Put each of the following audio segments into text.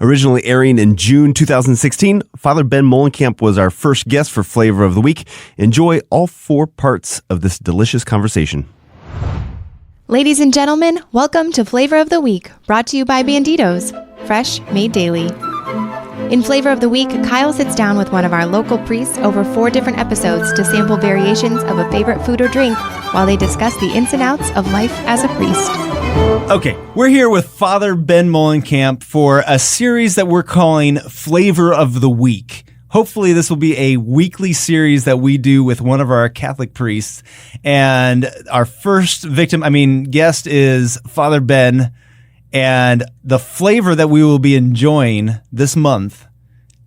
Originally airing in June 2016, Father Ben Muhlenkamp was our first guest for Flavor of the Week. Enjoy all 4 parts of this delicious conversation. Ladies and gentlemen, welcome to Flavor of the Week, brought to you by Banditos, fresh made daily. In Flavor of the Week, Kyle sits down with one of our local priests over 4 different episodes to sample variations of a favorite food or drink while they discuss the ins and outs of life as a priest. Okay, we're here with Father Ben Muhlenkamp for a series that we're calling Flavor of the Week. Hopefully this will be a weekly series that we do with one of our Catholic priests. And our first guest is Father Ben. And the flavor that we will be enjoying this month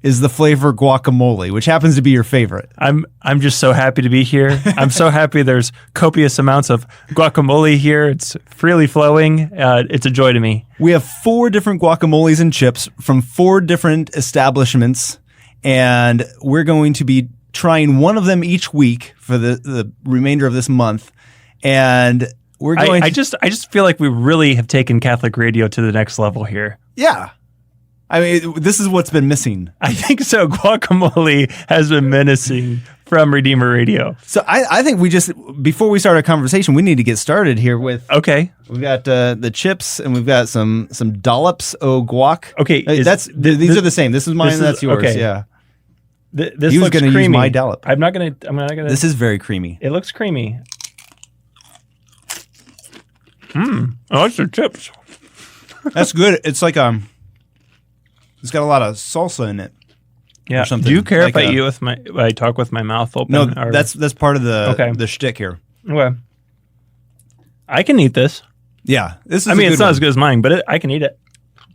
is the flavor guacamole, which happens to be your favorite. I'm just so happy to be here. I'm so happy there's copious amounts of guacamole here. It's freely flowing. It's a joy to me. We have 4 different guacamoles and chips from 4 different establishments, and we're going to be trying one of them each week for the remainder of this month. And we're going I just feel like we really have taken Catholic radio to the next level here. Yeah. I mean, this is what's been missing. I think so. Guacamole has been menacing from Redeemer Radio. So I think before we start our conversation, we need to get started here with... Okay. We've got the chips, and we've got some dollops of guac. Okay. These are the same. This is mine, that's yours. Okay. Yeah. This he was looks going to creamy. use my dollop. I'm not going to... This is very creamy. It looks creamy. Oh, it's the chips. That's good. It's like it's got a lot of salsa in it. Yeah. Or something. Do you care like if I talk with my mouth open? No, that's part of the shtick here. Okay. I can eat this. Yeah, this is. It's not as good as mine, but I can eat it.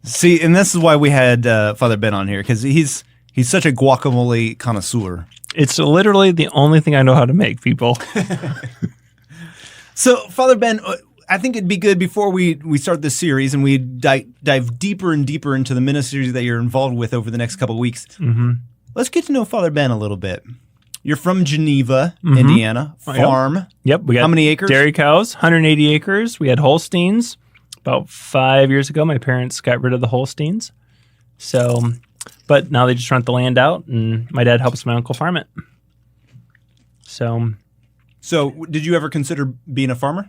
See, and this is why we had Father Ben on here, because he's such a guacamole connoisseur. It's literally the only thing I know how to make, people. So, Father Ben, I think it'd be good before we start this series and we dive deeper and deeper into the ministries that you're involved with over the next couple of weeks. Mm-hmm. Let's get to know Father Ben a little bit. You're from Geneva, Indiana, farm. Yep. We got how many acres? Dairy cows, 180 acres. We had Holsteins. About 5 years ago, my parents got rid of the Holsteins. So, but now they just rent the land out, and my dad helps my uncle farm it. So, did you ever consider being a farmer?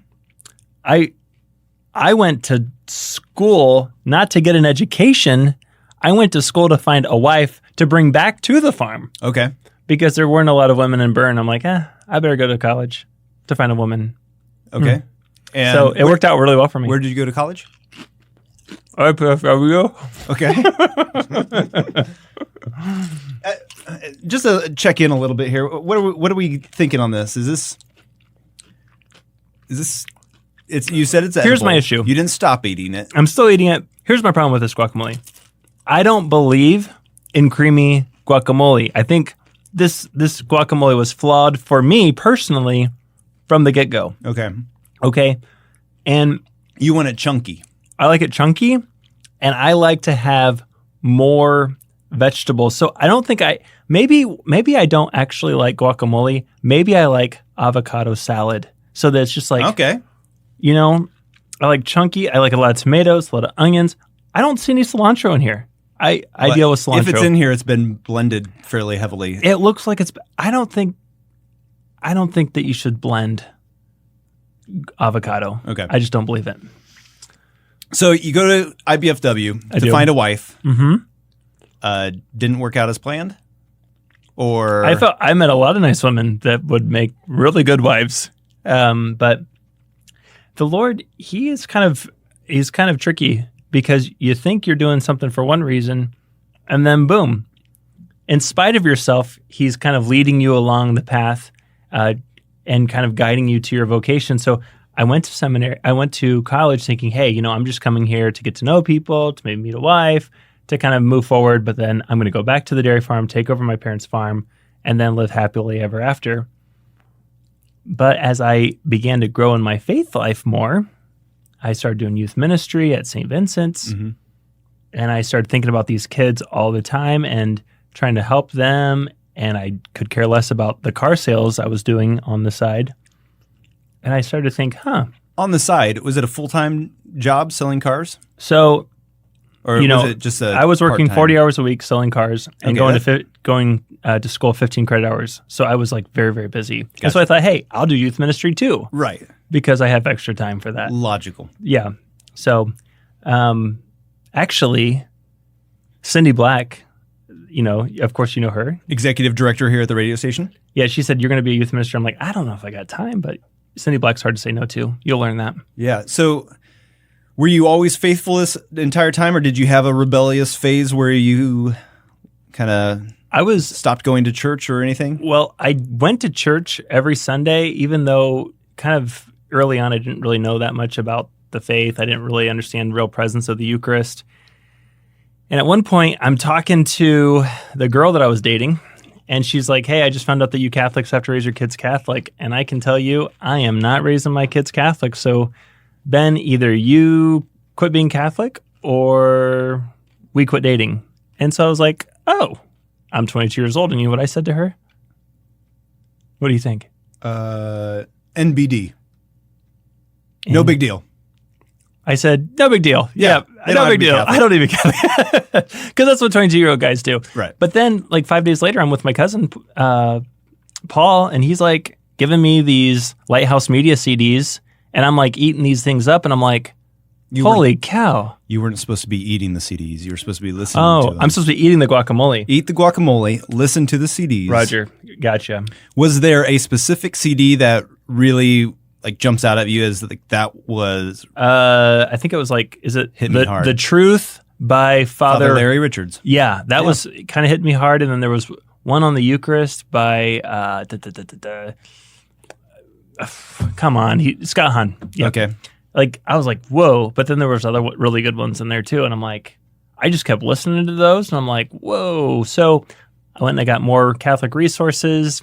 I went to school not to get an education. I went to school to find a wife to bring back to the farm. Okay. Because there weren't a lot of women in Bern. I'm like, I better go to college to find a woman. Okay. And so it worked out really well for me. Where did you go to college? IPFW. Okay. Just to check in a little bit here. What are we thinking on this? Is this? You said it's edible. Here's my issue. You didn't stop eating it. I'm still eating it. Here's my problem with this guacamole. I don't believe in creamy guacamole. I think this guacamole was flawed for me personally from the get-go. Okay. And you want it chunky. I like it chunky, and I like to have more vegetables. So I don't think maybe I don't actually like guacamole. Maybe I like avocado salad. So that's just like, okay. I like chunky. I like a lot of tomatoes, a lot of onions. I don't see any cilantro in here. I deal with cilantro. If it's in here, it's been blended fairly heavily. It looks like it's. I don't think that you should blend avocado. Okay. I just don't believe it. So you go to IBFW to find a wife. Mm-hmm. Didn't work out as planned? Or I met a lot of nice women that would make really good wives. But the Lord, he's kind of tricky, because you think you're doing something for one reason, and then boom, in spite of yourself, he's kind of leading you along the path and kind of guiding you to your vocation. So I went to college thinking, hey, I'm just coming here to get to know people, to maybe meet a wife, to kind of move forward, but then I'm going to go back to the dairy farm, take over my parents' farm, and then live happily ever after. But as I began to grow in my faith life more, I started doing youth ministry at St. Vincent's, mm-hmm. and I started thinking about these kids all the time and trying to help them, and I could care less about the car sales I was doing on the side. And I started to think, On the side, was it a full-time job selling cars? So Or was it just I was working part-time? 40 hours a week selling cars and Okay, going to school 15 credit hours. So I was like very, very busy. Gotcha. And so I thought, hey, I'll do youth ministry too. Right. Because I have extra time for that. Logical. Yeah. So actually, Cindy Black, of course you know her. Executive director here at the radio station. Yeah, she said, you're going to be a youth minister. I'm like, I don't know if I got time, but Cindy Black's hard to say no to. You'll learn that. Yeah. So were you always faithful this entire time, or did you have a rebellious phase where you kind of stopped going to church or anything? Well, I went to church every Sunday, even though kind of early on I didn't really know that much about the faith. I didn't really understand real presence of the Eucharist. And at one point, I'm talking to the girl that I was dating, and she's like, hey, I just found out that you Catholics have to raise your kids Catholic. And I can tell you, I am not raising my kids Catholic. So, Ben, either you quit being Catholic or we quit dating. And so I was like, oh, I'm 22 years old. And you know what I said to her? What do you think? NBD. No big deal. I said, no big deal. Yeah, they no don't have big to be deal. Catholic. I don't even Catholic. Because that's what 22-year-old guys do. Right. But then, like 5 days later, I'm with my cousin, Paul, and he's like giving me these Lighthouse Media CDs, and I'm like eating these things up, and I'm like, holy cow. You weren't supposed to be eating the CDs. You were supposed to be listening to them. I'm supposed to be eating the guacamole. Eat the guacamole, listen to the CDs. Roger. Gotcha. Was there a specific CD that really like jumps out at you as like that was I think it was like, is it Hit Me Hard. The Truth by Father Larry Richards? Yeah, that was kind of hit me hard. And then there was one on the Eucharist by come on, Scott Hahn. Yep. Okay. Like I was like, whoa! But then there was other really good ones in there too, and I'm like, I just kept listening to those, and I'm like, whoa! So I went and I got more Catholic resources,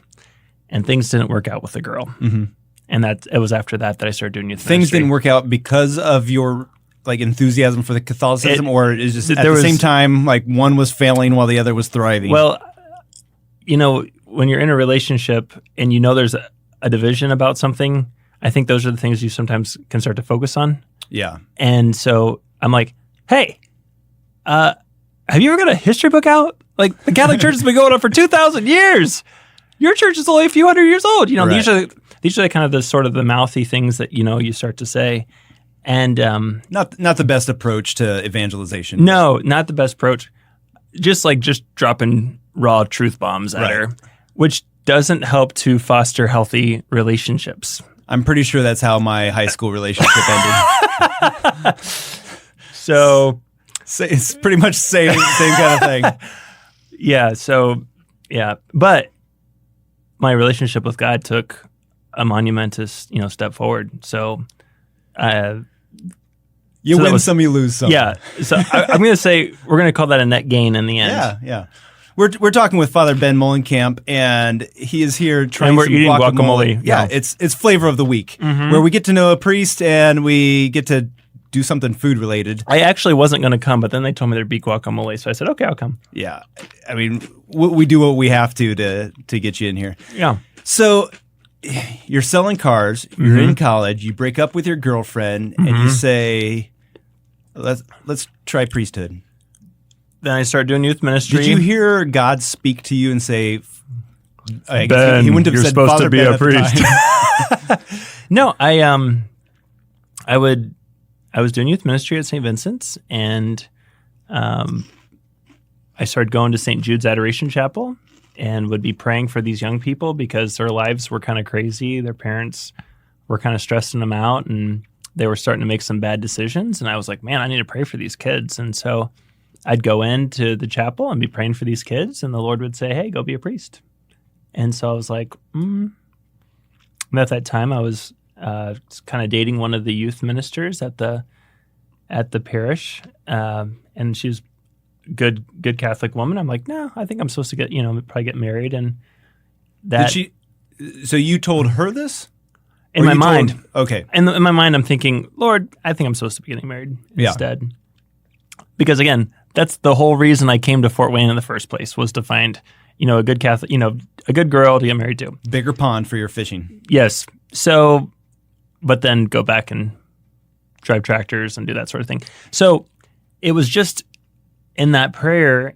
and things didn't work out with the girl. Mm-hmm. And it was after that I started doing youth Things ministry. didn't work out because of your like enthusiasm for the Catholicism, or is just at the same time like one was failing while the other was thriving? Well, when you're in a relationship and there's a division about something, I think those are the things you sometimes can start to focus on. Yeah. And so I'm like, hey, have you ever got a history book out? Like the Catholic Church has been going on for 2,000 years. Your church is only a few hundred years old. Right. These are kind of the sort of the mouthy things that, you start to say. And not the best approach to evangelization. no, not the best approach. Just dropping raw truth bombs at her, which doesn't help to foster healthy relationships. I'm pretty sure that's how my high school relationship ended. So It's pretty much same kind of thing. yeah, but my relationship with God took a monumentous, step forward. So, You win some, you lose some. yeah. So I'm going to say we're going to call that a net gain in the end. Yeah. We're talking with Father Ben Muhlenkamp, and he is here trying And we're some eating guacamole. Yeah, Yeah. it's flavor of the week, where we get to know a priest and we get to do something food related. I actually wasn't going to come, but then they told me there'd be guacamole, so I said, okay, I'll come. Yeah, I mean, we do what we have to get you in here. Yeah. So you're selling cars, you're in college, you break up with your girlfriend, and you say, let's try priesthood. Then I started doing youth ministry. Did you hear God speak to you and say, I guess Ben, he wouldn't have you're said supposed Father to be Ben a at the time. priest. No, I was doing youth ministry at St. Vincent's, and I started going to St. Jude's Adoration Chapel and would be praying for these young people because their lives were kind of crazy. Their parents were kind of stressing them out, and they were starting to make some bad decisions. And I was like, man, I need to pray for these kids. And so I'd go into the chapel and be praying for these kids, and the Lord would say, hey, go be a priest. And so I was like, And at that time, I was kind of dating one of the youth ministers at the parish, and she was good Catholic woman. I'm like, no, I think I'm supposed to get, probably get married. And that So you told her this? in my mind, Okay. and in my mind, I'm thinking, Lord, I think I'm supposed to be getting married instead. Because again, that's the whole reason I came to Fort Wayne in the first place, was to find, a good Catholic, a good girl to get married to. Bigger pond for your fishing. Yes. So, but then go back and drive tractors and do that sort of thing. So it was just in that prayer.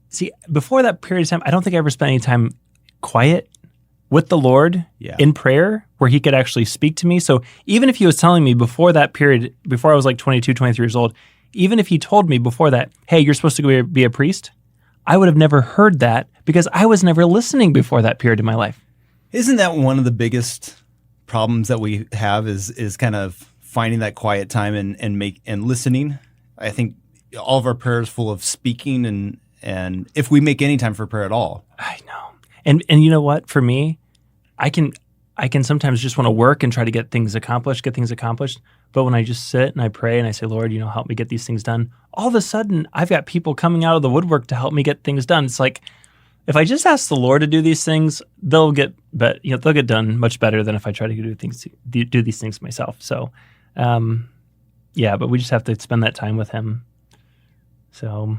See, before that period of time, I don't think I ever spent any time quiet with the Lord in prayer where he could actually speak to me. So even if he was telling me before that period, before I was like 22, 23 years old, even if he told me before that, hey, you're supposed to go be a priest, I would have never heard that because I was never listening before that period in my life. Isn't that one of the biggest problems that we have is kind of finding that quiet time and listening? I think all of our prayers full of speaking and if we make any time for prayer at all. I know. And you know what? For me, I can sometimes just want to work and try to get things accomplished. But when I just sit and I pray and I say, Lord, help me get these things done, all of a sudden I've got people coming out of the woodwork to help me get things done. It's like if I just ask the Lord to do these things, they'll get done much better than if I try to do these things myself. So, but we just have to spend that time with him. So,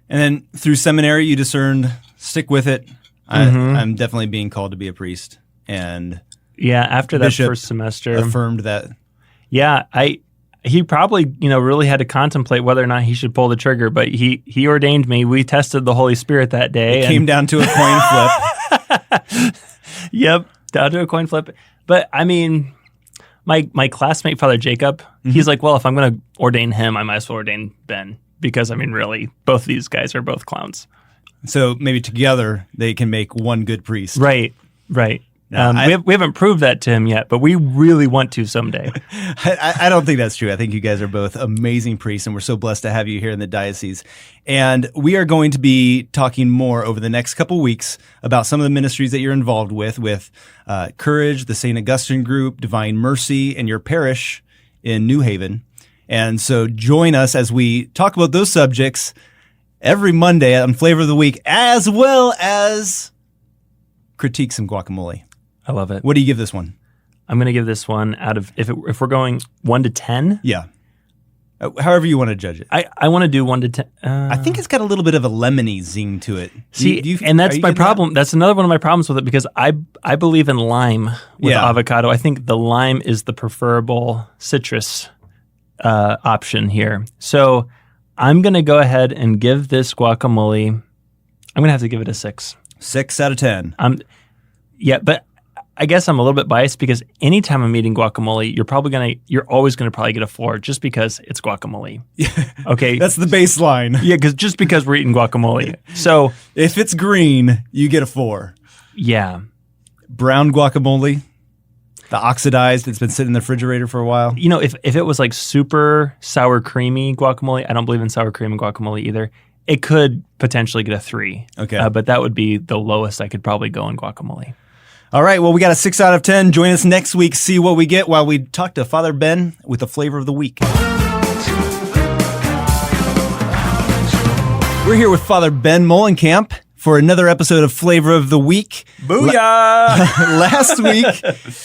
and then through seminary, you discerned, stick with it. I'm definitely being called to be a priest. And after that first semester, affirmed that. Yeah, he probably really had to contemplate whether or not he should pull the trigger, but he ordained me. We tested the Holy Spirit that day. It came down to a coin flip. Yep, down to a coin flip. But I mean, my classmate, Father Jacob, he's like, well, if I'm going to ordain him, I might as well ordain Ben because I mean, really, both these guys are both clowns. So maybe together they can make one good priest. Right. We haven't proved that to him yet, but we really want to someday. I don't think that's true. I think you guys are both amazing priests, and we're so blessed to have you here in the diocese. And we are going to be talking more over the next couple weeks about some of the ministries that you're involved with Courage, the St. Augustine Group, Divine Mercy, and your parish in New Haven. And so join us as we talk about those subjects every Monday on Flavor of the Week, as well as critique some guacamole. I love it. What do you give this one? I'm going to give this one out of, if we're going 1 to 10. Yeah. However you want to judge it. I want to do 1 to 10. I think it's got a little bit of a lemony zing to it. And that's my problem. That's another one of my problems with it because I believe in lime with avocado. I think the lime is the preferable citrus option here. So I'm going to go ahead and give this guacamole, I'm going to have to give it a 6. 6 out of 10. But I guess I'm a little bit biased because anytime I'm eating guacamole, you're always gonna probably get a 4 just because it's guacamole. Okay, that's the baseline. Yeah, just because we're eating guacamole. So if it's green, you get a 4. Yeah, brown guacamole, the oxidized, it's been sitting in the refrigerator for a while. If it was like super sour creamy guacamole, I don't believe in sour cream and guacamole either. It could potentially get a 3. Okay, but that would be the lowest I could probably go in guacamole. All right, well, we got a 6 out of 10. Join us next week, see what we get while we talk to Father Ben with the Flavor of the Week. We're here with Father Ben Muhlenkamp for another episode of Flavor of the Week. Booyah!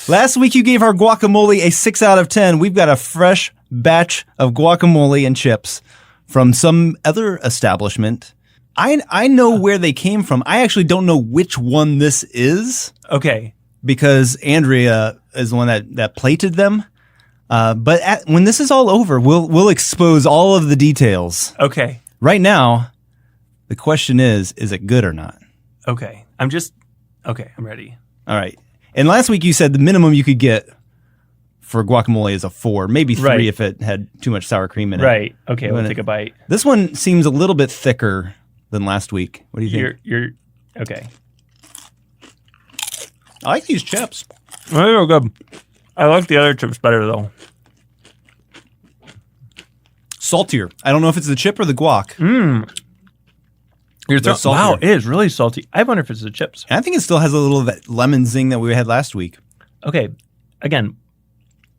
Last week you gave our guacamole a 6 out of 10. We've got a fresh batch of guacamole and chips from some other establishment. I know where they came from. I actually don't know which one this is. Okay. Because Andrea is the one that plated them. But when this is all over, we'll expose all of the details. Okay. Right now, the question is it good or not? Okay. I'm ready. All right. And last week you said the minimum you could get for guacamole is a 4, maybe 3 if it had too much sour cream in it. Right. Okay, we'll take a bite. This one seems a little bit thicker than last week. What do you think? You're okay. I like these chips. They're good. I like the other chips better though. Saltier. I don't know if it's the chip or the guac. Wow, it is really salty. I wonder if it's the chips. And I think it still has a little of that lemon zing that we had last week. Okay. Again,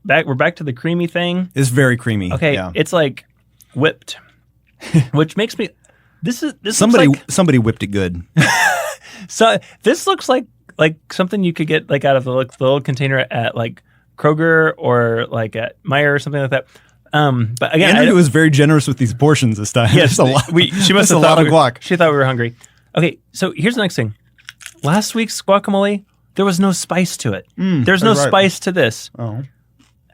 we're back to the creamy thing. It's very creamy. Okay. Yeah. It's like whipped, which makes me. This somebody whipped it good. So this looks like something you could get like out of the little container at like Kroger or like at Meijer or something like that. But again, Andrew was very generous with these portions this time. Yes, she must have thought a lot of guac. She thought we were hungry. Okay, so here's the next thing. Last week's guacamole, there was no spice to it. There's no spice to this. Oh,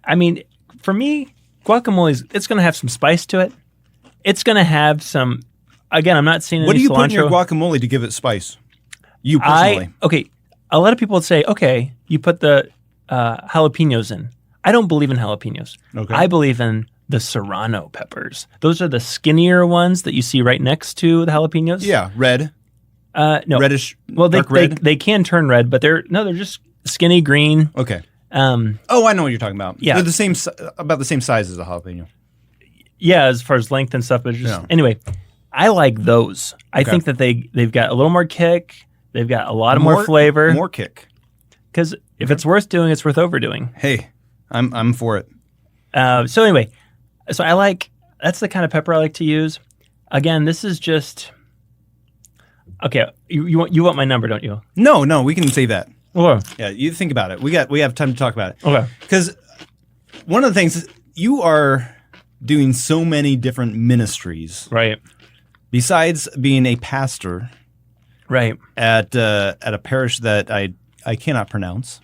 I mean, for me, guacamole it's going to have some spice to it. It's going to have some. Again, I'm not seeing any What do you cilantro. put in your guacamole to give it spice? You personally. Okay, a lot of people would say, okay, you put the jalapenos in. I don't believe in jalapenos. Okay. I believe in the serrano peppers. Those are the skinnier ones that you see right next to the jalapenos. Yeah, red. No. Reddish, Well, dark red. they can turn red, but they're just skinny green. Okay. Um, Oh, I know what you're talking about. Yeah. They're the same, about the same size as a jalapeno. yeah, as far as length and stuff, but just anyway, I like those. I think that they've got a little more kick. They've got a lot of more flavor. More kick. Because if it's worth doing, it's worth overdoing. Hey, I'm for it. So anyway, that's the kind of pepper I like to use. Again, this is just okay. You want my number, don't you? No, we can save that. Okay. Yeah, you think about it. We have time to talk about it. Okay. Because one of the things you are doing so many different ministries. Right. Besides being a pastor. Right. At a parish that I cannot pronounce.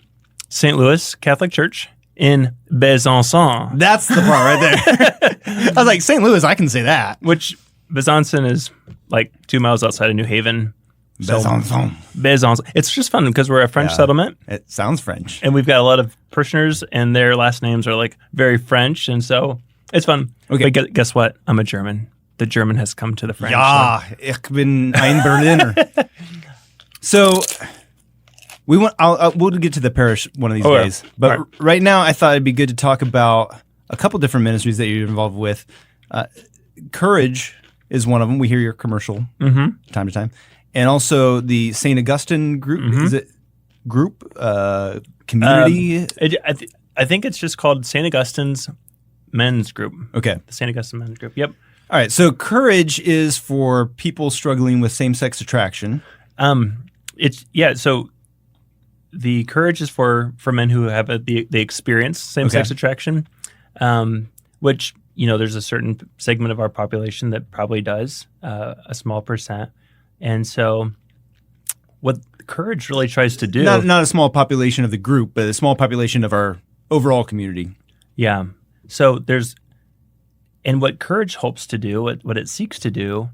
St. Louis Catholic Church in Besançon. That's the part right there. I was like, St. Louis, I can say that. Which Besançon is like 2 miles outside of New Haven. Besançon. Besançon. It's just fun because we're a French settlement. It sounds French. And we've got a lot of parishioners and their last names are like very French. And so it's fun. Okay. But guess what? I'm a German. The German has come to the French. Ja, ich bin ein Berliner. So we'll get to the parish one of these days. But right now, I thought it'd be good to talk about a couple different ministries that you're involved with. Courage is one of them. We hear your commercial time to time. And also the St. Augustine group. Is it group? Community? I think it's just called St. Augustine's Men's Group. Okay. The St. Augustine Men's Group. Yep. All right. So Courage is for people struggling with same-sex attraction. So the Courage is for men who have they experience same-sex attraction, which, there's a certain segment of our population that probably does, a small percent. And so what Courage really tries to do... Not a small population of the group, but a small population of our overall community. Yeah. So and what Courage hopes to do, what it seeks to do,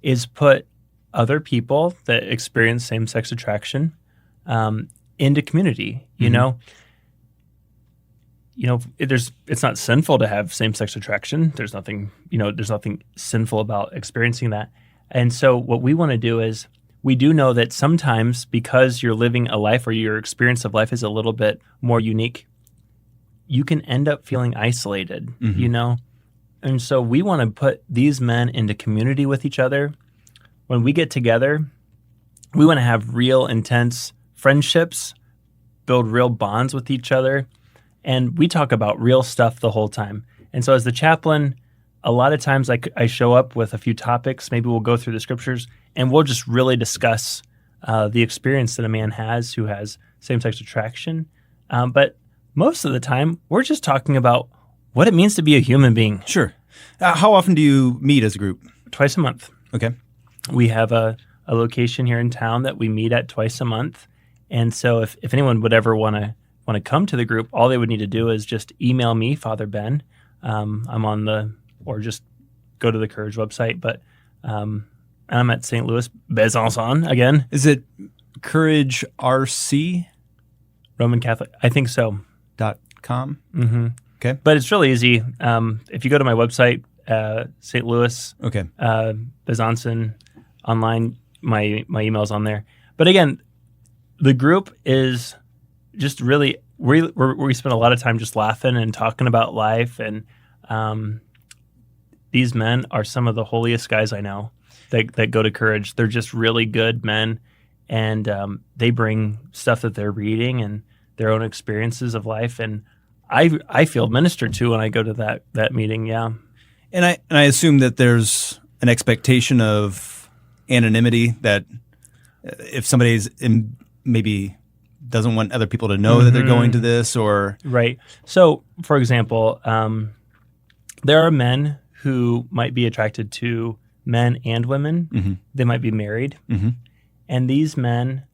is put other people that experience same-sex attraction into community. It's not sinful to have same-sex attraction. There's nothing sinful about experiencing that. And so what we want to do is, we do know that sometimes because you're living a life or your experience of life is a little bit more unique, you can end up feeling isolated, And so we want to put these men into community with each other. When we get together, we want to have real intense friendships, build real bonds with each other, and we talk about real stuff the whole time. And so as the chaplain, a lot of times I show up with a few topics. Maybe we'll go through the scriptures, and we'll just really discuss the experience that a man has who has same-sex attraction. But most of the time, we're just talking about what it means to be a human being. Sure. How often do you meet as a group? Twice a month. Okay. We have a location here in town that we meet at twice a month. And so if anyone would ever want to come to the group, all they would need to do is just email me, Father Ben. Or just go to the Courage website. But I'm at St. Louis Besançon again. Is it Courage RC? Roman Catholic? I think so. .com? Mm-hmm. Okay. But it's really easy. If you go to my website, St. Louis, Besançon, online, my email's on there. But again, the group is just really, we spend a lot of time just laughing and talking about life. And these men are some of the holiest guys I know that go to Courage. They're just really good men. And they bring stuff that they're reading and their own experiences of life. And I feel ministered to when I go to that meeting. Yeah. And I assume that there's an expectation of anonymity, that if somebody's maybe doesn't want other people to know that they're going to this, or right. So, for example, there are men who might be attracted to men and women. Mm-hmm. They might be married, and these men,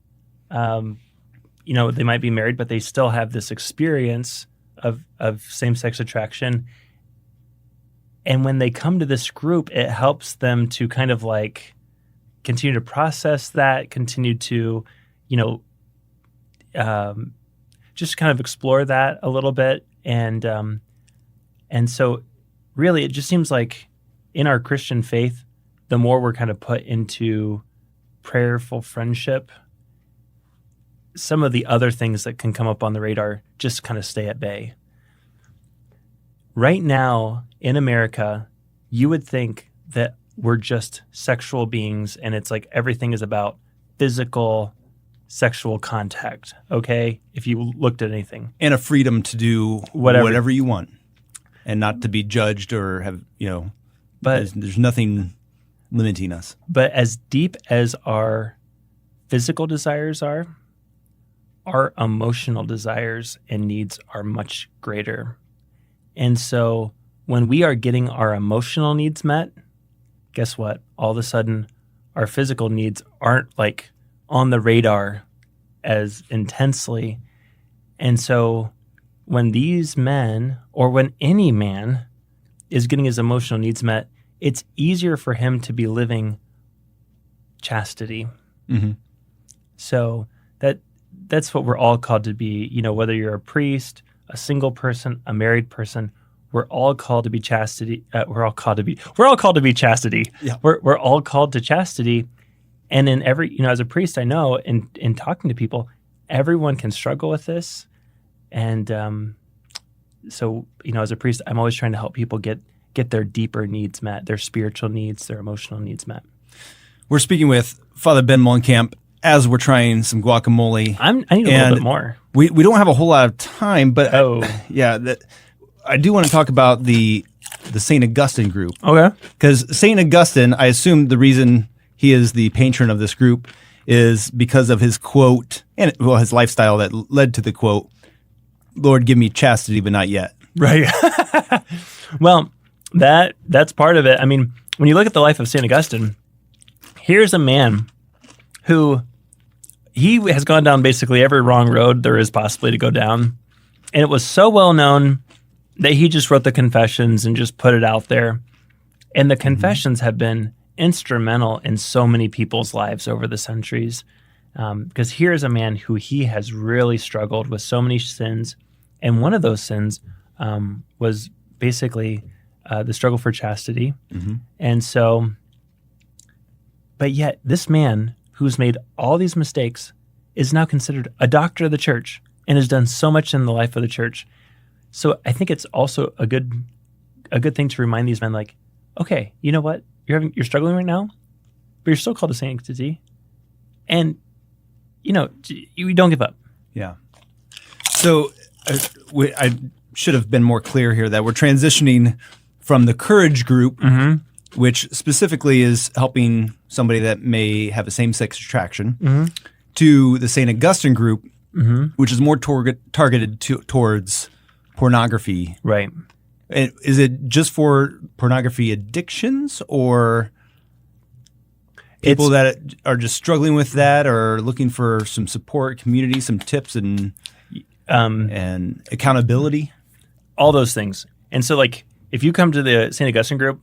they might be married, but they still have this experience of same-sex attraction. And when they come to this group, it helps them to kind of like continue to process that, continue to, just kind of explore that a little bit. And so really it just seems like in our Christian faith, the more we're kind of put into prayerful friendship, some of the other things that can come up on the radar just kind of stay at bay. Right now in America, you would think that we're just sexual beings and it's like everything is about physical sexual contact, okay? If you looked at anything. And a freedom to do whatever you want and not to be judged or have, but there's nothing limiting us. But as deep as our physical desires are, our emotional desires and needs are much greater. And so when we are getting our emotional needs met, guess what? All of a sudden, our physical needs aren't like on the radar as intensely. And so when these men, or when any man is getting his emotional needs met, it's easier for him to be living chastity. Mm-hmm. So that's what we're all called to be. Whether you're a priest, a single person, a married person, we're all called to be chastity. We're all called to be chastity. Yeah. We're all called to chastity. And in every, as a priest, I know in talking to people, everyone can struggle with this. And so, as a priest, I'm always trying to help people get their deeper needs met, their spiritual needs, their emotional needs met. We're speaking with Father Ben Muhlenkamp as we're trying some guacamole. I need a little bit more. We don't have a whole lot of time, but I do want to talk about the St. Augustine group. Okay. Because St. Augustine, I assume the reason he is the patron of this group is because of his quote, and his lifestyle that led to the quote, "Lord, give me chastity, but not yet." Right. Well, that's part of it. I mean, when you look at the life of St. Augustine, here's a man who he has gone down basically every wrong road there is possibly to go down. And it was so well known that he just wrote the Confessions and just put it out there. And the Confessions have been instrumental in so many people's lives over the centuries. Because here's a man who he has really struggled with so many sins. And one of those sins was basically the struggle for chastity. Mm-hmm. And so, but yet this man who's made all these mistakes is now considered a doctor of the church and has done so much in the life of the church. So I think it's also a good thing to remind these men, like, okay, you know what? You're struggling right now, but you're still called to sanctity. And, you don't give up. Yeah. So I should have been more clear here that we're transitioning from the Courage group, which specifically is helping somebody that may have a same-sex attraction, to the St. Augustine group, which is more targeted towards pornography. Right. And is it just for pornography addictions or people that are just struggling with that or looking for some support, community, some tips and accountability? All those things. And so, like, if you come to the St. Augustine group,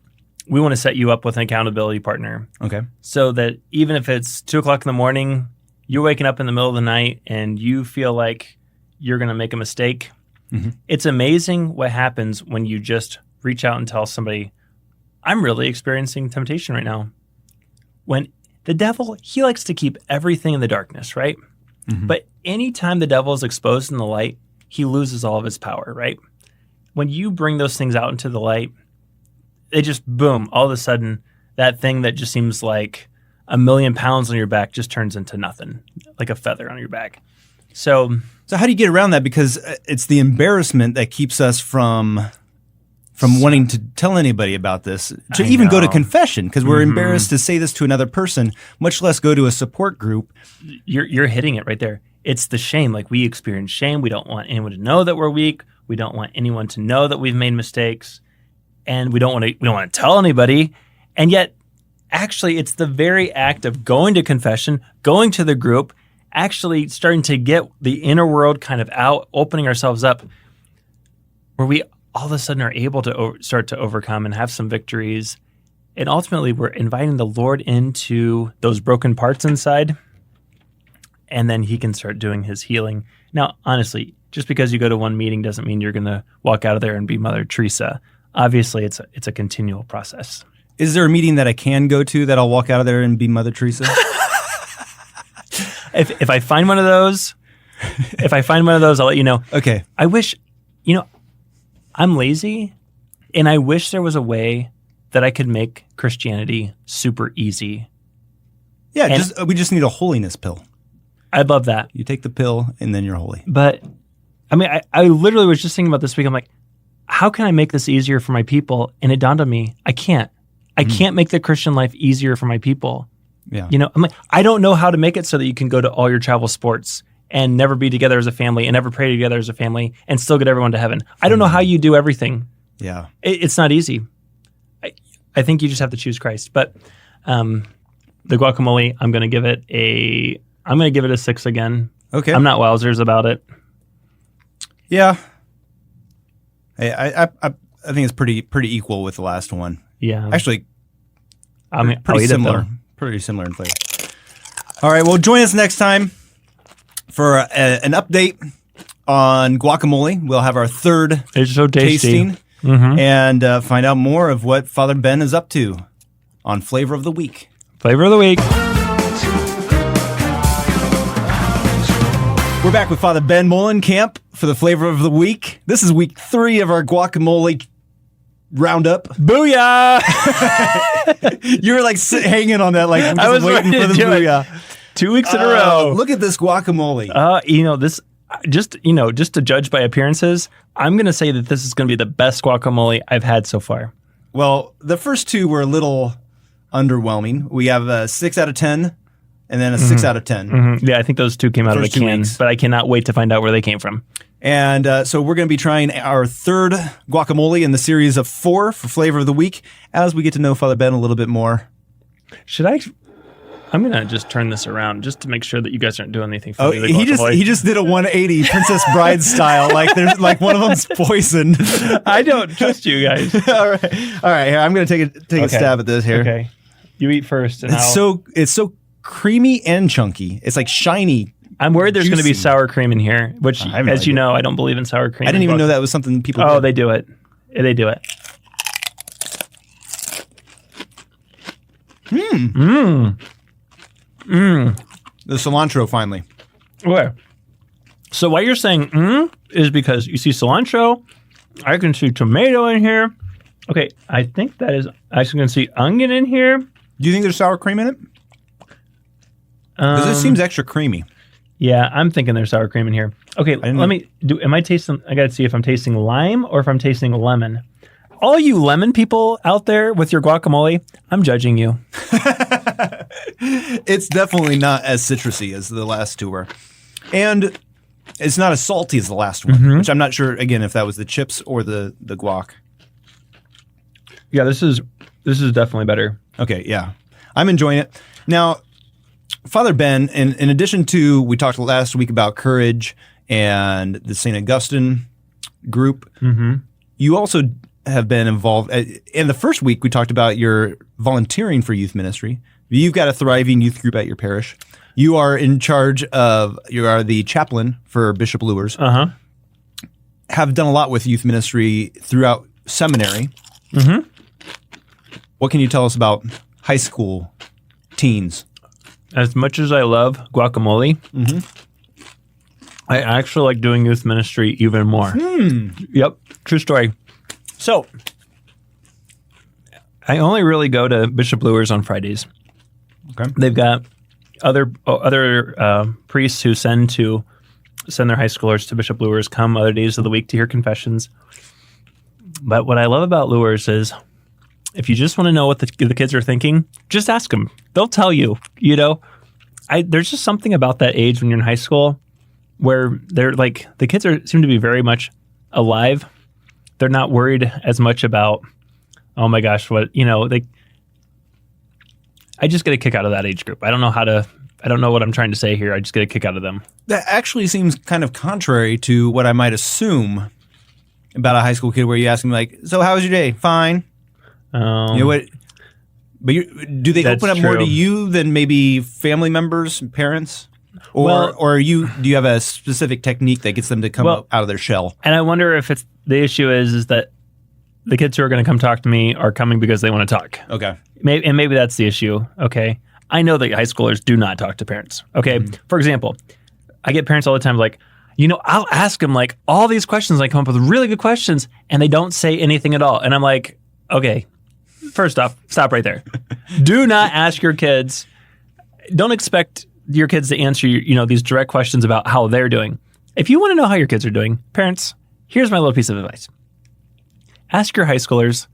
we want to set you up with an accountability partner. Okay. So that even if it's 2:00 in the morning, you're waking up in the middle of the night and you feel like you're going to make a mistake, it's amazing what happens when you just reach out and tell somebody, I'm really experiencing temptation right now. When the devil, he likes to keep everything in the darkness, right? But anytime the devil is exposed in the light, he loses all of his power, right? When you bring those things out into the light, they just, boom, all of a sudden, that thing that just seems like 1,000,000 pounds on your back just turns into nothing, like a feather on your back. So how do you get around that? Because it's the embarrassment that keeps us from wanting to tell anybody about this, to even go to confession, because we're embarrassed to say this to another person, much less go to a support group. You're hitting it right there. It's the shame. Like, we experience shame. We don't want anyone to know that we're weak. We don't want anyone to know that we've made mistakes, and we don't want to tell anybody. And yet, actually, it's the very act of going to confession, going to the group, actually starting to get the inner world kind of out, opening ourselves up, where we all of a sudden are able to start to overcome and have some victories. And ultimately, we're inviting the Lord into those broken parts inside, and then he can start doing his healing. Now, honestly, just because you go to one meeting doesn't mean you're going to walk out of there and be Mother Teresa. Obviously, it's a continual process. Is there a meeting that I can go to that I'll walk out of there and be Mother Teresa? If I find one of those, I'll let you know. Okay. I wish, I'm lazy, and I wish there was a way that I could make Christianity super easy. Yeah, we just need a holiness pill. I'd love that. You take the pill, and then you're holy. But, I mean, I literally was just thinking about this week. I'm like, how can I make this easier for my people? And it dawned on me, I can't. I can't make the Christian life easier for my people. Yeah. I'm like, I don't know how to make it so that you can go to all your travel sports and never be together as a family and never pray together as a family and still get everyone to heaven. I don't know how you do everything. Yeah. It's not easy. I think you just have to choose Christ. But the guacamole, I'm going to give it a 6 again. Okay. I'm not wowzers about it. Yeah. I think it's pretty equal with the last one. Yeah. Actually, I'll pretty eat similar. Pretty similar in flavor. All right. Well, join us next time for an update on guacamole. We'll have our third It's so tasty. tasting and find out more of what Father Ben is up to on Flavor of the Week. Flavor of the week. We're back with Father Ben Muhlenkamp for the Flavor of the Week. This is week 3 of our guacamole roundup. Booyah! You were like hanging on that, like just I was waiting ready for the to do it. booyah. 2 weeks in a row. Look at this guacamole. This just to judge by appearances, I'm going to say that this is going to be the best guacamole I've had so far. Well, the first 2 were a little underwhelming. We have a 6 out of 10 and then a 6 out of 10. Yeah, I think those 2 came out of the First 2 can, weeks. but I cannot wait to find out where they came from. And so we're going to be trying our third guacamole in the series of 4 for Flavor of the Week as we get to know Father Ben a little bit more. I'm going to just turn this around just to make sure that you guys aren't doing anything Oh, funny. with he guacamole. just did a 180 Princess Bride style. Like there's like one of them's poisoned. I don't trust you guys. All right. Here, I'm going to take a stab at this here. Okay. You eat first. And It's so creamy and chunky. It's like shiny. I'm worried there's going to be juicy. sour cream in here, which, I have no as you idea. know, I don't believe in sour cream. I didn't in even know guac- that was something people Oh, did. they do it. They do it. The cilantro finally. Okay. So why you're saying is because you see cilantro. I can see tomato in here. Okay, I think that is. I can see onion in here. Do you think there's sour cream in it? Because it seems extra creamy. Yeah, I'm thinking there's sour cream in here. Okay, let me do. Am I tasting? I got to see if I'm tasting lime or if I'm tasting lemon. All you lemon people out there with your guacamole, I'm judging you. It's definitely not as citrusy as the last 2 were. And it's not as salty as the last one, which I'm not sure, again, if that was the chips or the guac. Yeah, this is definitely better. Okay, yeah. I'm enjoying it. Now, Father Ben, in addition to, we talked last week about courage and the St. Augustine group, you also have been involved. In the first week, we talked about your volunteering for youth ministry. You've got a thriving youth group at your parish. You are in charge of, you are the chaplain for Bishop Lewers. Have done a lot with youth ministry throughout seminary. What can you tell us about high school teens? As much as I love guacamole, I actually like doing youth ministry even more. Yep, true story. So, I only really go to Bishop Lewers on Fridays. Okay. They've got other priests who send their high schoolers to Bishop Lewers, come other days of the week to hear confessions. But what I love about Lewers is, if you just want to know what the kids are thinking, just ask them. They'll tell you. There's just something about that age when you're in high school where they're like, the kids seem to be very much alive. They're not worried as much about, oh my gosh, I just get a kick out of that age group. I don't know what I'm trying to say here. I just get a kick out of them. That actually seems kind of contrary to what I might assume about a high school kid where you ask them like, "So how was your day?" "Fine." You know what? But do they That's open up more to true. you than maybe family members, parents, or Well- do you have a specific technique that gets them to come Well- up out of their shell? And I wonder if it's the issue is that the kids who are going to come talk to me are coming because they want to talk. Okay. Maybe that's the issue. Okay. I know that high schoolers do not talk to parents. Okay. For example, I get parents all the time like, I'll ask them like all these questions. I come up with really good questions and they don't say anything at all. And I'm like, okay, first off, stop right there. Do not ask your kids. Don't expect your kids to answer these direct questions about how they're doing. If you want to know how your kids are doing, parents, here's my little piece of advice. Ask your high schoolers,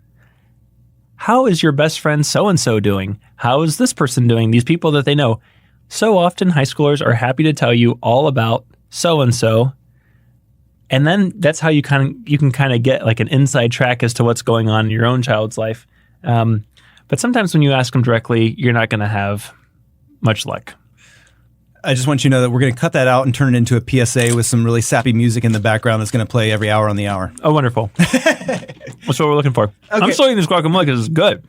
how is your best friend so-and-so doing? How is this person doing? These people that they know. So often high schoolers are happy to tell you all about so-and-so. And then that's how you can kind of get like an inside track as to what's going on in your own child's life. But sometimes when you ask them directly, you're not going to have much luck. I just want you to know that we're going to cut that out and turn it into a PSA with some really sappy music in the background that's going to play every hour on the hour. Oh, wonderful. That's what we're looking for. I'm still eating this guacamole because it's good.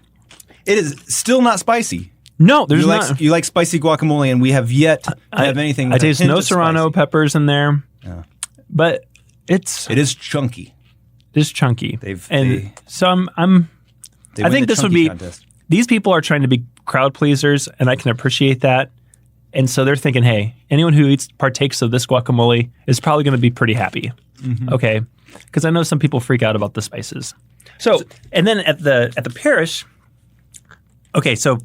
It is still not spicy. No, there's not. You like spicy guacamole, and we have yet to have anything. I with a taste hint no of serrano spicy. peppers in there, but It is chunky. it's chunky. They I win think the this would chunky be. contest. These people are trying to be crowd pleasers, and I can appreciate that. And so they're thinking, hey, anyone who partakes of this guacamole is probably going to be pretty happy. Okay, because I know some people freak out about the spices. So, and then at the parish, okay, so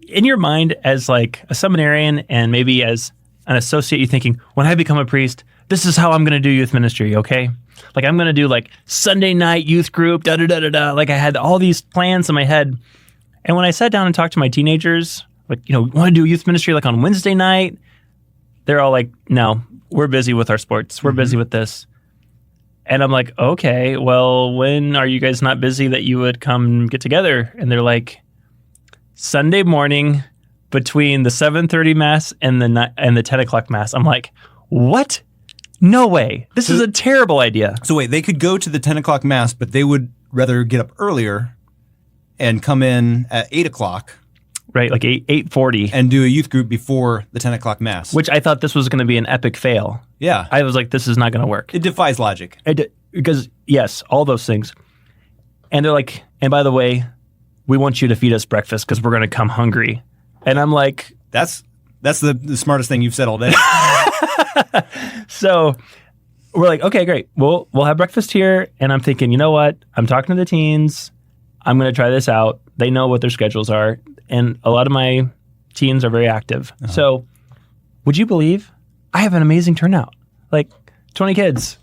in your mind as like a seminarian and maybe as an associate, you're thinking, when I become a priest, this is how I'm going to do youth ministry, okay? Like I'm going to do like Sunday night youth group, da-da-da-da-da. Like I had all these plans in my head. And when I sat down and talked to my teenagers, like, we want to do youth ministry like on Wednesday night, they're all like, no, we're busy with our sports. We're busy with this. And I'm like, okay, well, when are you guys not busy that you would come get together? And they're like, Sunday morning between the 7:30 mass and the 10 o'clock mass. I'm like, what? No way. This is a terrible idea. So wait, they could go to the 10 o'clock mass, but they would rather get up earlier and come in at 8 o'clock. Right, like 8:40. And do a youth group before the 10 o'clock mass. Which I thought this was going to be an epic fail. Yeah. I was like, this is not going to work. It defies logic. Because, yes, all those things. And they're like, and by the way, we want you to feed us breakfast because we're going to come hungry. And I'm like... That's the smartest thing you've said all day. So we're like, okay, great. We'll have breakfast here. And I'm thinking, you know what? I'm talking to the teens. I'm going to try this out. They know what their schedules are. And a lot of my teens are very active. So would you believe I have an amazing turnout? Like 20 kids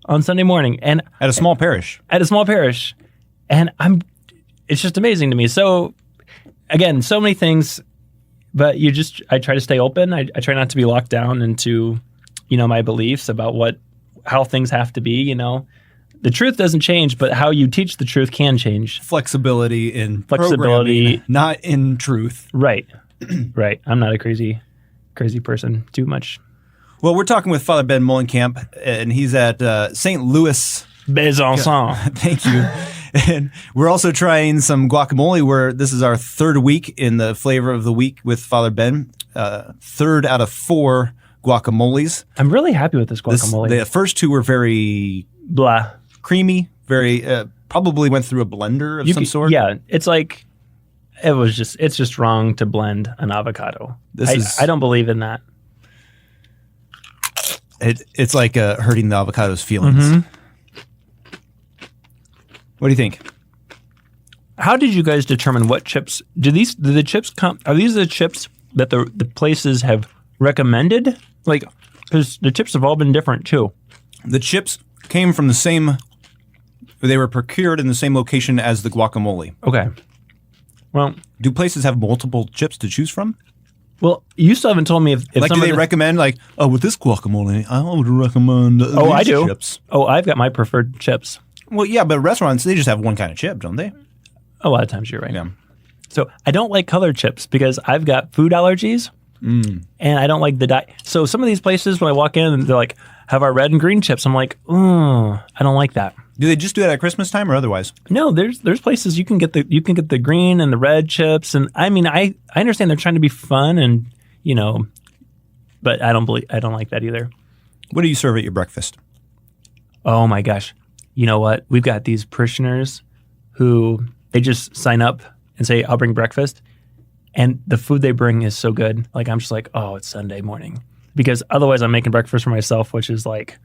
on Sunday morning. And At a small parish. And it's just amazing to me. So again, so many things, but I try to stay open. I try not to be locked down into, my beliefs about how things have to be, The truth doesn't change, but how you teach the truth can change. Flexibility in Flexibility. programming, not in truth. Right. Right. I'm not a crazy person too much. Well, we're talking with Father Ben Muhlenkamp, and he's at St. Louis. Besançon. Thank you. And we're also trying some guacamole. This is our third week in the flavor of the week with Father Ben. Third out of 4 guacamoles. I'm really happy with this guacamole. The first 2 were very Blah. creamy, very probably went through a blender of some sort. Yeah. It's like, it's just wrong to blend an avocado. I don't believe in that. It's like hurting the avocado's feelings. Mm-hmm. What do you think? How did you guys determine what chips? Do the chips come? Are these the chips that the places have recommended? Like, because the chips have all been different too. The chips came from the same. They were procured in the same location as the guacamole. Okay. Well, Do places have multiple chips to choose from? you still haven't told me if Like, some do of they recommend with this guacamole? I would recommend. Oh, I do. Chips. Oh, I've got my preferred chips. Well, yeah, but restaurants they just have one kind of chip, don't they? A lot of times you're right. Yeah. So I don't like colored chips because I've got food allergies, and I don't like the dye. So some of these places, when I walk in, they're like, have our red and green chips. I'm like, I don't like that. Do they just do that at Christmas time or otherwise? No, there's places you can get the green and the red chips, and I mean I understand they're trying to be fun and but I don't like that either. What do you serve at your breakfast? Oh my gosh, you know what? We've got these parishioners who they just sign up and say I'll bring breakfast, and the food they bring is so good. Like I'm just like, oh, it's Sunday morning, because otherwise I'm making breakfast for myself, which is like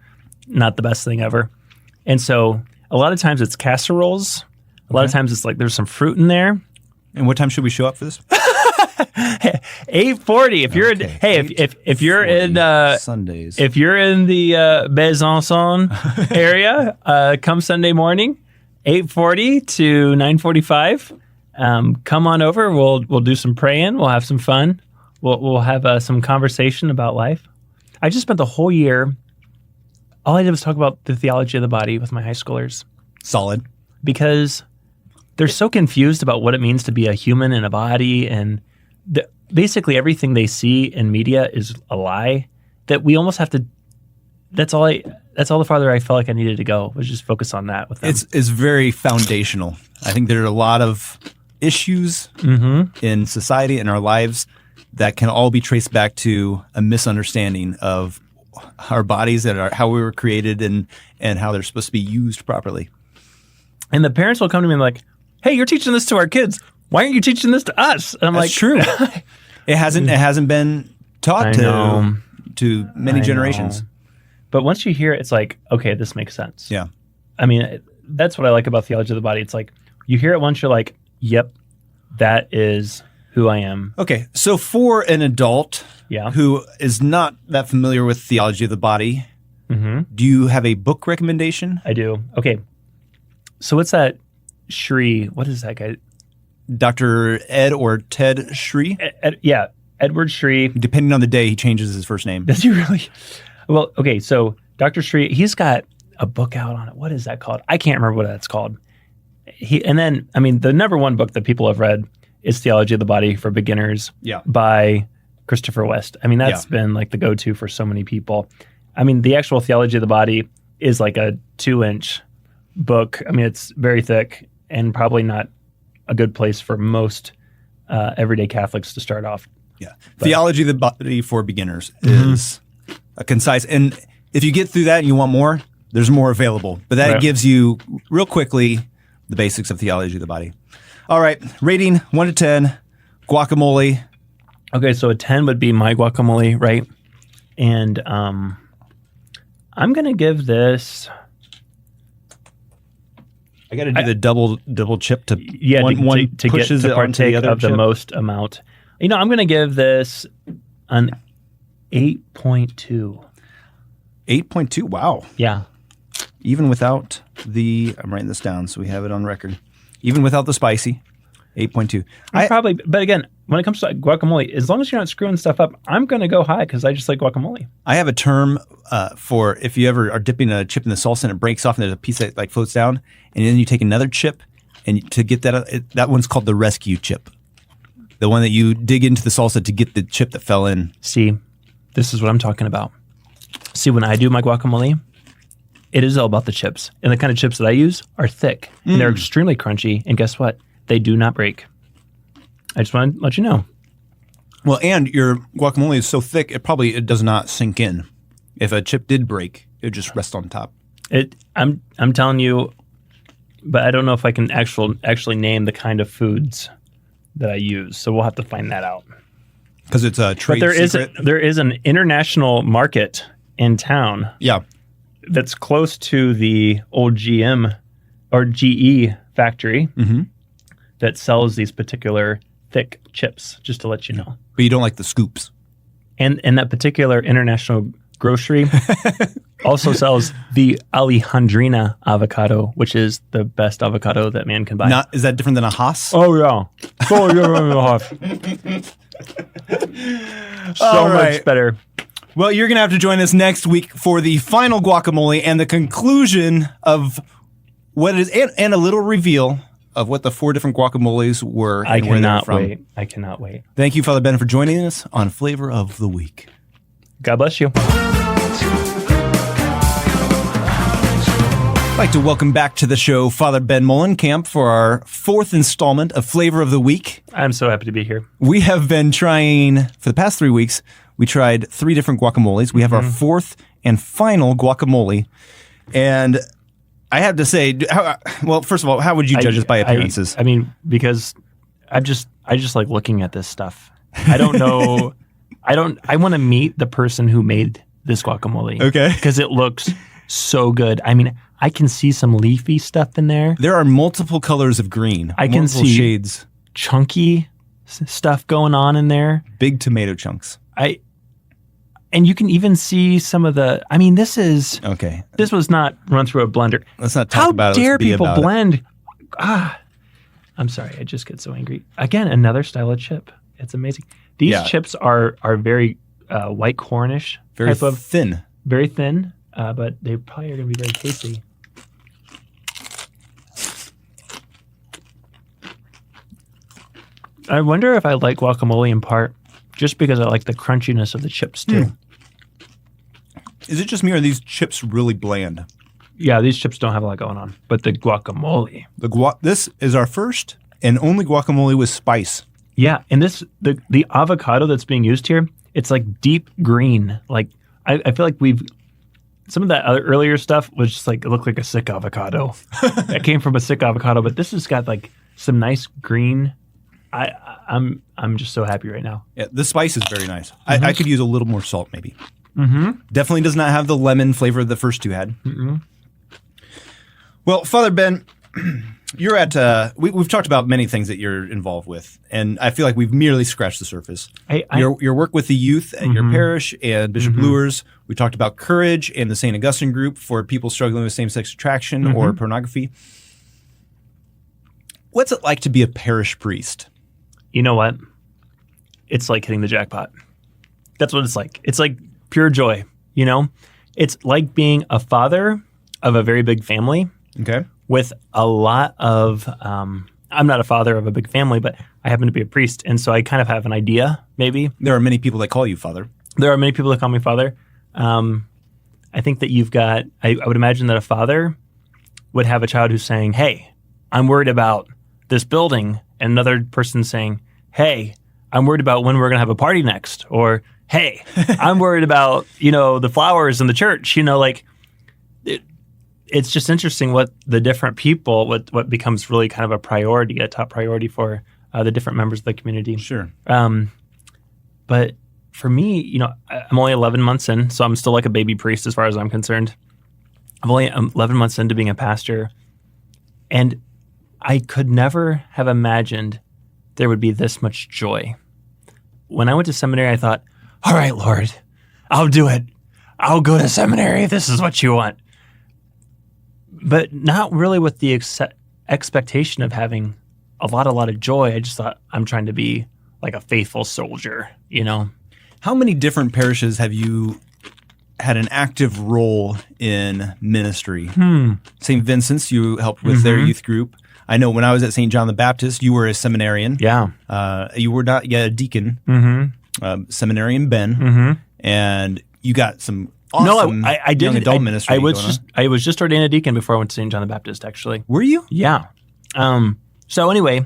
not the best thing ever. And so a lot of times it's casseroles. A lot of times it's like there's some fruit in there. And what time should we show up for this? 8:40. If you're if you're in Sundays, if you're in the Besançon area, come Sunday morning, 8:40 to 9:45. Come on over. We'll do some praying. We'll have some fun. We'll have some conversation about life. I just spent the whole year. All I did was talk about the theology of the body with my high schoolers. Solid. Because they're so confused about what it means to be a human in a body, and basically everything they see in media is a lie, that we almost have to. That's all the farther I felt like I needed to go, was just focus on that with them. It's very foundational. I think there are a lot of issues in society and our lives that can all be traced back to a misunderstanding of our bodies and how we were created and how they're supposed to be used properly. And the parents will come to me and be like, hey, you're teaching this to our kids. Why aren't you teaching this to us? And I'm That's like, true. It hasn't been taught to many generations. But once you hear it, it's like, okay, this makes sense. Yeah. I mean, that's what I like about theology of the body. It's like you hear it once, you're like, yep, that is who I am. Okay, so for an adult who is not that familiar with theology of the body, do you have a book recommendation? I do. Okay, so what's that Shree? What is that guy? Dr. Ed or Ted Shree? Edward Shree. Depending on the day, he changes his first name. Does he really? Well, okay, so Dr. Shree, he's got a book out on it. What is that called? I can't remember what that's called. The number one book that people have read is Theology of the Body for Beginners by Christopher West. I mean, that's been like the go-to for so many people. I mean, the actual Theology of the Body is like a 2-inch book. I mean, it's very thick and probably not a good place for most everyday Catholics to start off. Yeah. Theology of the Body for Beginners is a concise, and if you get through that and you want more, there's more available. But that gives you, real quickly, the basics of Theology of the Body. All right, rating 1 to 10, guacamole. Okay, so a 10 would be my guacamole, right? And I'm going to give this... I got to do the double chip to one to pushes get to it onto the partake other of the chip. most amount. I'm going to give this an 8.2. 8.2, wow. Yeah. Even without I'm writing this down so we have it on record. Even without the spicy, 8.2. But again, when it comes to guacamole, as long as you're not screwing stuff up, I'm going to go high because I just like guacamole. I have a term for if you ever are dipping a chip in the salsa and it breaks off and there's a piece that like floats down, and then you take another chip, and to get that one's called the rescue chip. The one that you dig into the salsa to get the chip that fell in. See, this is what I'm talking about. See, when I do my guacamole, it is all about the chips. And the kind of chips that I use are thick. And they're extremely crunchy. And guess what? They do not break. I just want to let you know. Well, and your guacamole is so thick, it does not sink in. If a chip did break, it would just rest on top. I'm telling you, but I don't know if I can actually name the kind of foods that I use. So we'll have to find that out. Because it's a trade secret. There is an international market in town. Yeah. That's close to the old GM or GE factory that sells these particular thick chips, just to let you know. But you don't like the scoops. And that particular international grocery also sells the Alejandrina avocado, which is the best avocado that man can buy. Is that different than a Haas? Oh, yeah. So much better. Well, you're going to have to join us next week for the final guacamole and the conclusion of what it is, and a little reveal of what the 4 different guacamoles were. I cannot wait. Thank you, Father Ben, for joining us on Flavor of the Week. God bless you. I'd like to welcome back to the show Father Ben Muhlenkamp for our 4th installment of Flavor of the Week. I'm so happy to be here. We have been trying, for the past 3 weeks, we tried 3 different guacamoles. We have our 4th and final guacamole. And I have to say, well, first of all, how would you judge us by appearances? I mean, because I just like looking at this stuff. I don't know. I want to meet the person who made this guacamole. Okay. Because it looks so good. I mean, I can see some leafy stuff in there. There are multiple colors of green. I can multiple see shades. Chunky stuff going on in there. Big tomato chunks. And you can even see some of the. I mean, this was not run through a blender. Let's not talk about it. How dare Let's be people about blend? I'm sorry. I just get so angry. Again, another style of chip. It's amazing. These chips are very white Cornish. Very thin. Very thin, but they probably are going to be very tasty. I wonder if I like guacamole in part just because I like the crunchiness of the chips too. Is it just me or are these chips really bland? Yeah, these chips don't have a lot going on, but the guacamole. This is our first and only guacamole with spice. Yeah, and the avocado that's being used here, it's like deep green. Like I feel like some of that other earlier stuff was just like it looked like a sick avocado. It came from a sick avocado, but this has got like some nice green. I'm just so happy right now. Yeah, the spice is very nice. I could use a little more salt, maybe. Mm-hmm. Definitely does not have the lemon flavor the first 2 had. Mm-hmm. Well, Father Ben, you're at. We've talked about many things that you're involved with, and I feel like we've merely scratched the surface. Your work with the youth at your parish and Bishop Lewers. We talked about Courage and the St. Augustine group for people struggling with same-sex attraction or pornography. What's it like to be a parish priest? You know what? It's like hitting the jackpot. That's what it's like. It's like pure joy, you know? It's like being a father of a very big family. Okay. With a lot of, I'm not a father of a big family, but I happen to be a priest. And so I kind of have an idea, maybe. There are many people that call you father. There are many people that call me father. I think that you've got, I would imagine that a father would have a child who's saying, hey, I'm worried about this building. And another person saying, hey, I'm worried about when we're going to have a party next. Or, hey, I'm worried about, the flowers in the church. It's just interesting what the different people, what becomes really kind of a top priority for the different members of the community. Sure. But for me, I'm only 11 months in, so I'm still like a baby priest as far as I'm concerned. I'm only 11 months into being a pastor. And I could never have imagined there would be this much joy. When I went to seminary, I thought, all right, Lord, I'll do it. I'll go to seminary if this is what you want. But not really with the expectation of having a lot of joy. I just thought I'm trying to be like a faithful soldier, How many different parishes have you had an active role in ministry? St. Vincent's, you helped with their youth group. I know when I was at St. John the Baptist, you were a seminarian. Yeah. You were not yet a deacon. Seminarian Ben. And you got some awesome I did young adult ministry I was just ordained a deacon before I went to St. John the Baptist, actually. Were you? Yeah. So anyway,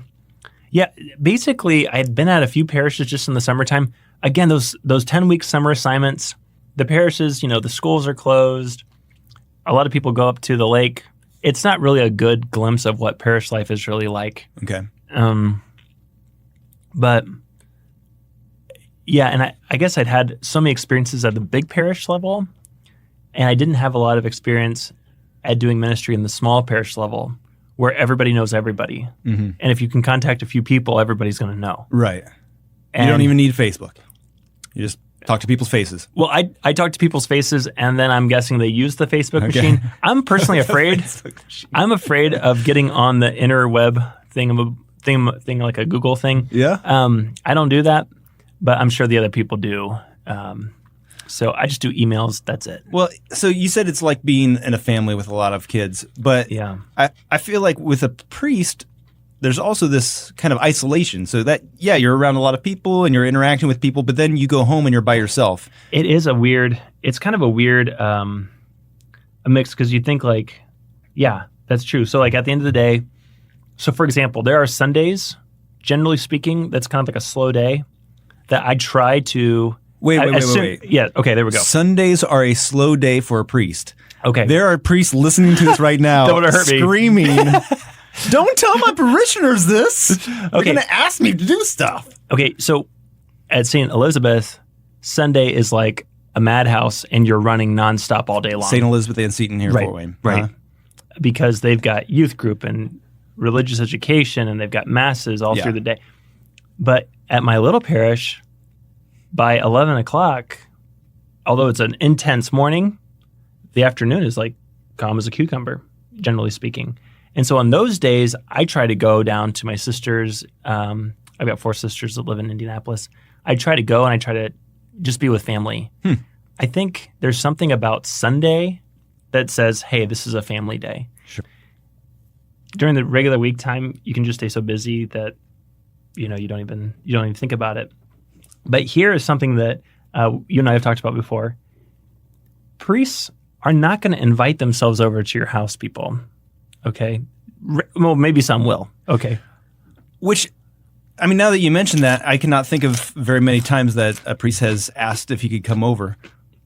basically I had been at a few parishes just in the summertime. Again, those 10-week summer assignments, the parishes, the schools are closed. A lot of people go up to the lake. It's not really a good glimpse of what parish life is really like. Okay. But yeah, and I guess I'd had so many experiences at the big parish level, and I didn't have a lot of experience at doing ministry in the small parish level where everybody knows everybody. And if you can contact a few people, everybody's going to know. Right. And you don't even need Facebook. You just talk to people's faces. Well, I talk to people's faces, and then I'm guessing they use the Facebook machine. I'm personally afraid. I'm afraid of getting on the interweb thing like a Google thing. Yeah. I don't do that, but I'm sure the other people do. So I just do emails. That's it. Well, so you said it's like being in a family with a lot of kids, but yeah. I feel like with a priest, there's also this kind of isolation. So that, you're around a lot of people and you're interacting with people, but then you go home and you're by yourself. It's kind of a weird a mix, because you think like Yeah, that's true. So like at the end of the day, so for example, there are Sundays, generally speaking, that's kind of like a slow day that I try to... Wait. Yeah, okay, there we go. Sundays are a slow day for a priest. Okay. There are priests listening to this right now That would've hurt me. screaming, don't tell my parishioners this. They're Okay. going to ask me to do stuff. Okay, so at St. Elizabeth, Sunday is like a madhouse and you're running nonstop all day long. St. Elizabeth and Seton here, Right, Fort Wayne. right. Uh-huh. Because they've got youth group and religious education and they've got masses all Yeah. through the day. But at my little parish, by 11 o'clock, although it's an intense morning, the afternoon is like calm as a cucumber, generally speaking. And so on those days, I try to go down to my sisters. I've got 4 sisters that live in Indianapolis. I try to go and I try to just be with family. I think there's something about Sunday that says, hey, this is a family day. Sure. During the regular week time, you can just stay so busy that you don't even think about it. But here is something that you and I have talked about before. Priests are not going to invite themselves over to your house, people. Okay? Well, maybe some will. Okay. Which, I mean, now that you mention that, I cannot think of very many times that a priest has asked if he could come over.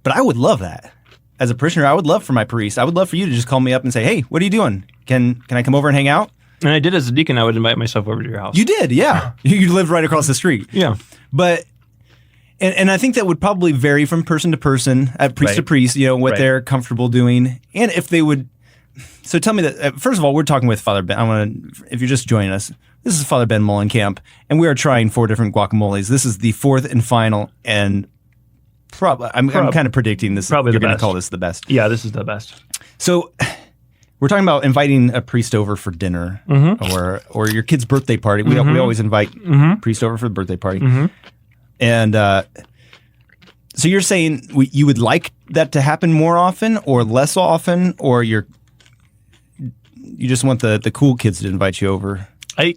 But I would love that. As a parishioner, I would love for my priest. I would love for you to just call me up and say, hey, what are you doing? Can I come over and hang out? And I did as a deacon. I would invite myself over to your house. You did, yeah. You lived right across the street. Yeah. But, and I think that would probably vary from person to person, priest to priest, what Right. they're comfortable doing. And if they would, so tell me that, first of all, we're talking with Father Ben. If you're just joining us, this is Father Ben Muhlenkamp, and we are trying 4 different guacamoles. This is the 4th and final, and I'm kind of predicting this. Probably you're the going to best. call this the best. Yeah, this is the best. So we're talking about inviting a priest over for dinner or your kid's birthday party. We always invite priest over for the birthday party. And so you're saying you would like that to happen more often or less often, or you just want the cool kids to invite you over? I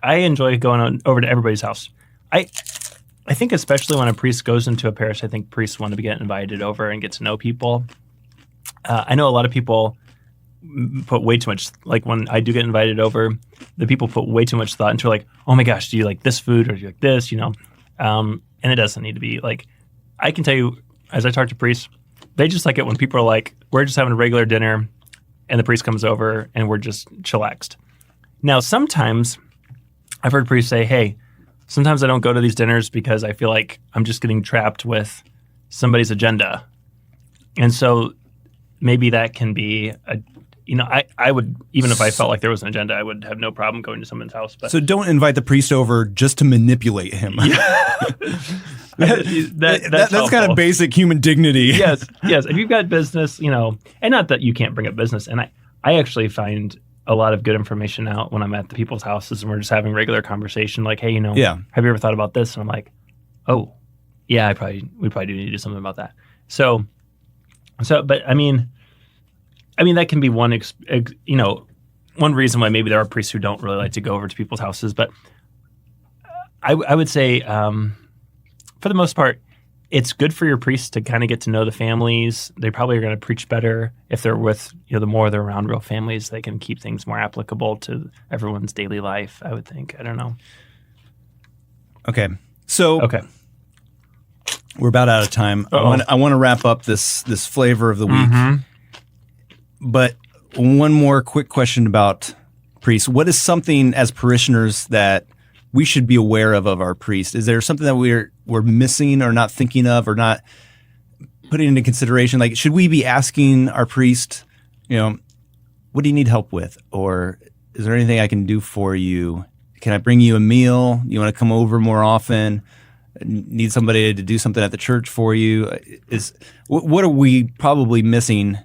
enjoy going over to everybody's house. I think especially when a priest goes into a parish, I think priests want to get invited over and get to know people. I know a lot of people put way too much, like when I do get invited over, the people put way too much thought into like, oh my gosh, do you like this food or do you like this, and it doesn't need to be like, I can tell you, as I talk to priests, they just like it when people are like, we're just having a regular dinner and the priest comes over and we're just chillaxed. Now, sometimes I've heard priests say, hey, sometimes I don't go to these dinners because I feel like I'm just getting trapped with somebody's agenda. And so maybe that can be I would, even if I felt like there was an agenda, I would have no problem going to someone's house. But So don't invite the priest over just to manipulate him. That's kind helpful. of basic human dignity. Yes. If you've got business, and not that you can't bring up business. And I actually find a lot of good information out when I'm at the people's houses and we're just having regular conversation. Like, hey, have you ever thought about this? And I'm like, oh, yeah, we probably do need to do something about that. So, but I mean, that can be one reason why maybe there are priests who don't really like to go over to people's houses. But I would say, for the most part, it's good for your priests to kind of get to know the families. They probably are going to preach better if they're with, the more they're around real families. They can keep things more applicable to everyone's daily life, I would think. I don't know. Okay. So Okay. we're about out of time. I want to wrap up this flavor of the week. But one more quick question about priests. What is something as parishioners that we should be aware of our priest? Is there something that we're missing or not thinking of or not putting into consideration? Like, should we be asking our priest, what do you need help with? Or is there anything I can do for you? Can I bring you a meal? You want to come over more often? Need somebody to do something at the church for you? What are we probably missing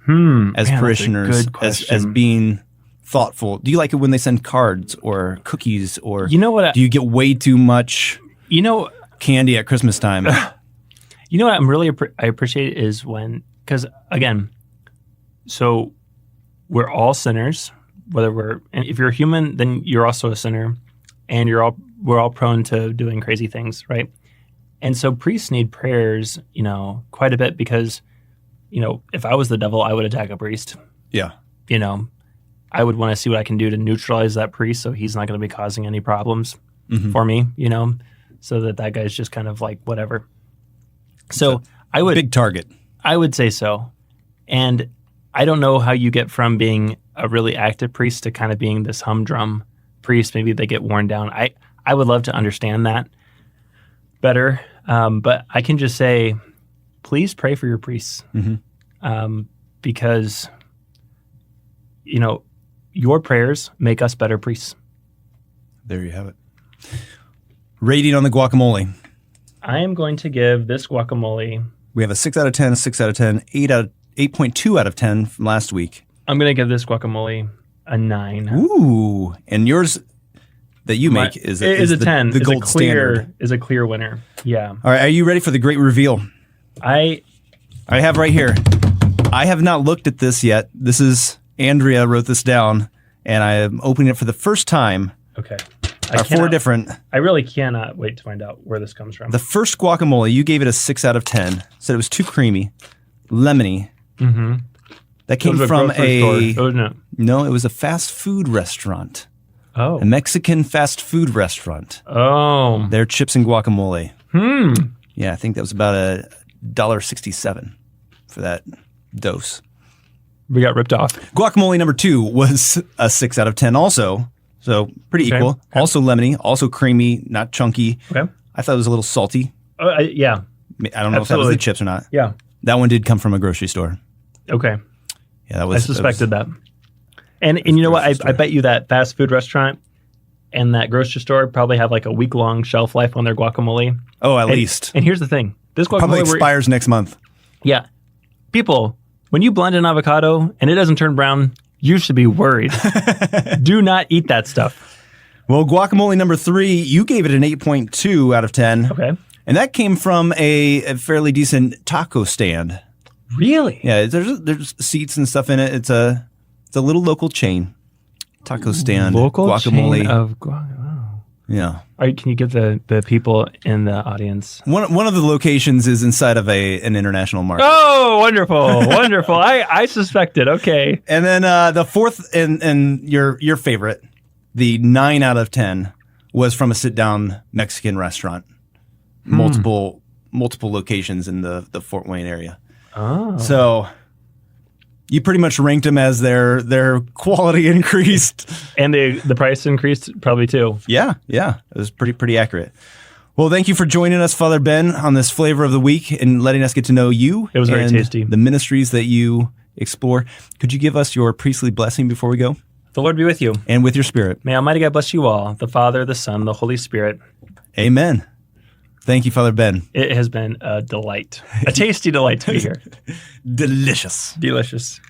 as parishioners, as being thoughtful? Do you like it when they send cards or cookies, or do you get way too much candy at Christmas time? What I'm really I appreciate is when, because again, so we're all sinners. And if you're a human, then you're also a sinner, and we're all prone to doing crazy things, right? And so priests need prayers, quite a bit, because if I was the devil, I would attack a priest. Yeah. I would want to see what I can do to neutralize that priest so he's not going to be causing any problems for me, so that guy's just kind of like whatever. So I would Big target. I would say so. And I don't know how you get from being a really active priest to kind of being this humdrum priest. Maybe they get worn down. I would love to understand that better. But I can just say, please pray for your priests. Because, your prayers make us better priests. There you have it. Rating on the guacamole. I am going to give this guacamole. We have a 6 out of 10, a 6 out of 10, 8.2 out of 10 from last week. I'm going to give this guacamole a 9. Ooh. And yours that you make is a 10. The gold standard. Is a clear winner. Yeah. All right. Are you ready for the great reveal? I have right here. I have not looked at this yet. This is Andrea wrote this down, and I am opening it for the first time. Okay. Four different. I really cannot wait to find out where this comes from. The first guacamole, you gave it a 6 out of 10. Said it was too creamy, lemony. Mm-hmm. That came from No, it was a fast food restaurant. Oh. A Mexican fast food restaurant. Oh. Their chips and guacamole. Yeah, I think that was about $1.67 for that dose. We got ripped off. Guacamole number 2 was a 6 out of 10 also. So pretty equal. Okay. Also lemony, also creamy, not chunky. Okay. I thought it was a little salty. Yeah. I don't know if that was the chips or not. Yeah. That one did come from a grocery store. Okay. Yeah, that was. I suspected that. And you know what? I bet you that fast food restaurant and that grocery store probably have like a week-long shelf life on their guacamole. Oh, at least. And here's the thing. This guacamole probably expires next month. Yeah. People, when you blend an avocado and it doesn't turn brown, you should be worried. Do not eat that stuff. Well, guacamole number 3, you gave it an 8.2 out of 10. Okay. And that came from a fairly decent taco stand. Really? Yeah, there's seats and stuff in it. It's a little local chain. Taco stand. Local guacamole. Chain of guacamole. Yeah. All right, can you give the people in the audience? One of the locations is inside of an international market. Oh, wonderful. Wonderful. I suspected. Okay. And then the fourth and your favorite, the 9 out of 10, was from a sit-down Mexican restaurant. Multiple locations in the Fort Wayne area. Oh. So you pretty much ranked them as their quality increased. And the price increased probably too. Yeah. It was pretty accurate. Well, thank you for joining us, Father Ben, on this Flavor of the Week and letting us get to know you. It was very tasty. The ministries that you explore. Could you give us your priestly blessing before we go? The Lord be with you. And with your spirit. May Almighty God bless you all, the Father, the Son, the Holy Spirit. Amen. Thank you, Father Ben. It has been a delight, a tasty delight to be here. Delicious. Delicious.